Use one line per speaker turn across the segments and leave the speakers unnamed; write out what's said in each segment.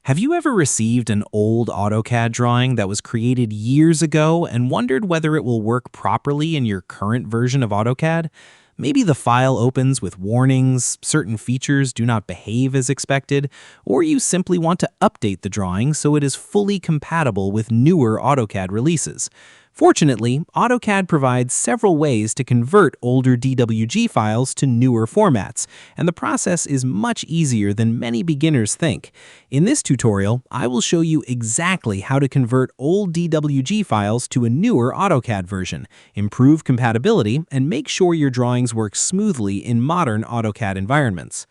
Have you ever received an old AutoCAD drawing that was created years ago and wondered whether it will work properly in your current version of AutoCAD? Maybe the file opens with warnings, certain features do not behave as expected, or you simply want to update the drawing so it is fully compatible with newer AutoCAD releases. Fortunately, AutoCAD provides several ways to convert older DWG files to newer formats, and the process is much easier than many beginners think. In this tutorial, I will show you exactly how to convert old DWG files to a newer AutoCAD version, improve compatibility, and make sure your drawings work smoothly in modern AutoCAD environments.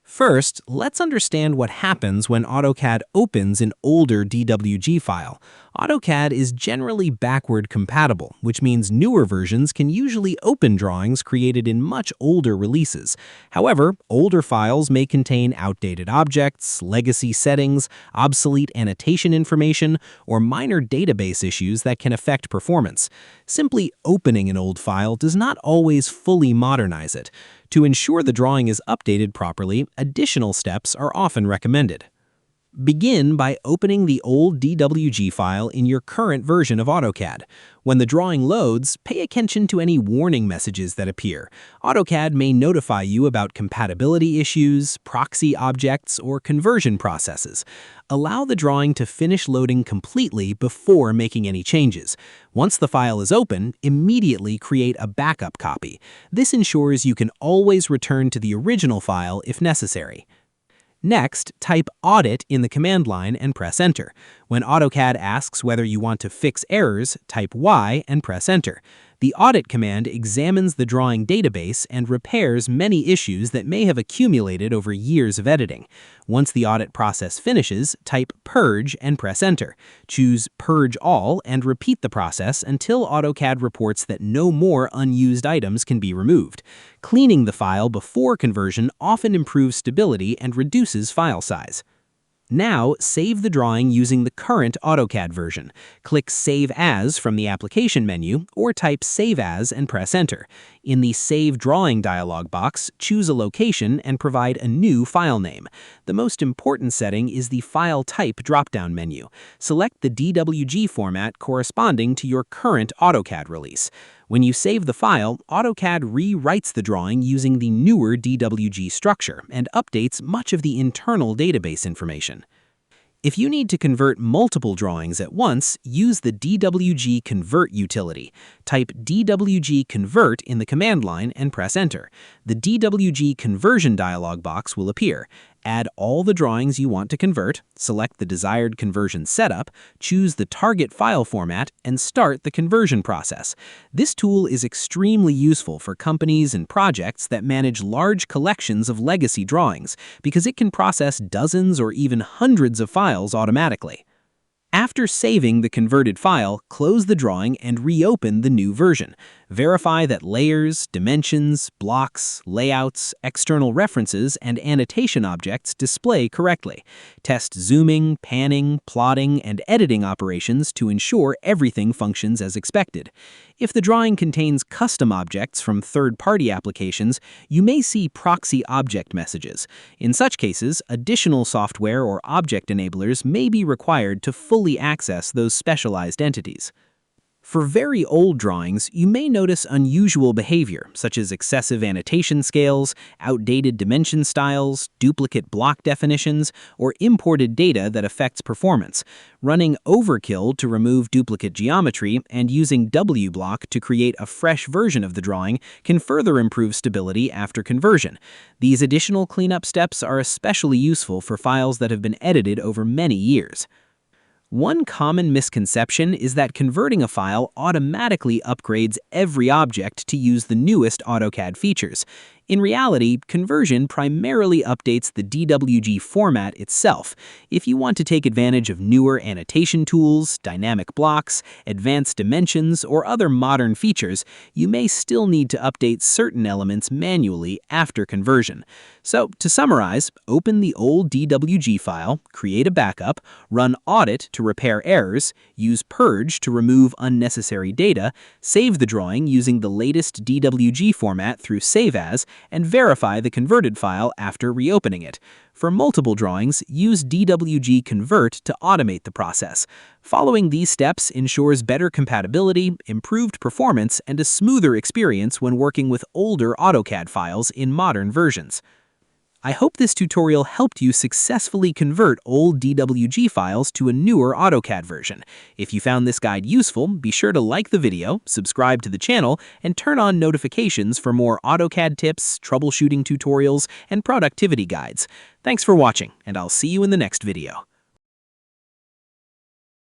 First, let's understand what happens when AutoCAD opens an older DWG file. AutoCAD is generally backward compatible, which means newer versions can usually open drawings created in much older releases. However, older files may contain outdated objects, legacy settings, obsolete annotation information, or minor database issues that can affect performance. Simply opening an old file does not always fully modernize it. To ensure the drawing is updated properly, additional steps are often recommended. Begin by opening the old DWG file in your current version of AutoCAD. When the drawing loads, pay attention to any warning messages that appear. AutoCAD may notify you about compatibility issues, proxy objects, or conversion processes. Allow the drawing to finish loading completely before making any changes. Once the file is open, immediately create a backup copy. This ensures you can always return to the original file if necessary. Next, type Audit in the command line and press Enter. When AutoCAD asks whether you want to fix errors, type Y and press Enter. The Audit command examines the drawing database and repairs many issues that may have accumulated over years of editing. Once the audit process finishes, type Purge and press Enter. Choose Purge All and repeat the process until AutoCAD reports that no more unused items can be removed. Cleaning the file before conversion often improves stability and reduces file size. Now, save the drawing using the current AutoCAD version. Click Save As from the application menu, or type Save As and press Enter. In the Save Drawing dialog box, choose a location and provide a new file name. The most important setting is the File Type drop-down menu. Select the DWG format corresponding to your current AutoCAD release. When you save the file, AutoCAD rewrites the drawing using the newer DWG structure and updates much of the internal database information. If you need to convert multiple drawings at once, use the DWG Convert utility. Type DWG Convert in the command line and press Enter. The DWG Conversion dialog box will appear. Add all the drawings you want to convert, select the desired conversion setup, choose the target file format, and start the conversion process. This tool is extremely useful for companies and projects that manage large collections of legacy drawings because it can process dozens or even hundreds of files automatically. After saving the converted file, close the drawing and reopen the new version. Verify that layers, dimensions, blocks, layouts, external references, and annotation objects display correctly. Test zooming, panning, plotting, and editing operations to ensure everything functions as expected. If the drawing contains custom objects from third-party applications, you may see proxy object messages. In such cases, additional software or object enablers may be required to fully access those specialized entities. For very old drawings, you may notice unusual behavior, such as excessive annotation scales, outdated dimension styles, duplicate block definitions, or imported data that affects performance. Running overkill to remove duplicate geometry and using W-block to create a fresh version of the drawing can further improve stability after conversion. These additional cleanup steps are especially useful for files that have been edited over many years. One common misconception is that converting a file automatically upgrades every object to use the newest AutoCAD features. In reality, conversion primarily updates the DWG format itself. If you want to take advantage of newer annotation tools, dynamic blocks, advanced dimensions, or other modern features, you may still need to update certain elements manually after conversion. So, to summarize, open the old DWG file, create a backup, run Audit to repair errors, use Purge to remove unnecessary data, save the drawing using the latest DWG format through Save As, and verify the converted file after reopening it. For multiple drawings, use DWG Convert to automate the process. Following these steps ensures better compatibility, improved performance, and a smoother experience when working with older AutoCAD files in modern versions. I hope this tutorial helped you successfully convert old DWG files to a newer AutoCAD version. If you found this guide useful, be sure to like the video, subscribe to the channel, and turn on notifications for more AutoCAD tips, troubleshooting tutorials, and productivity guides. Thanks for watching, and I'll see you in the next video.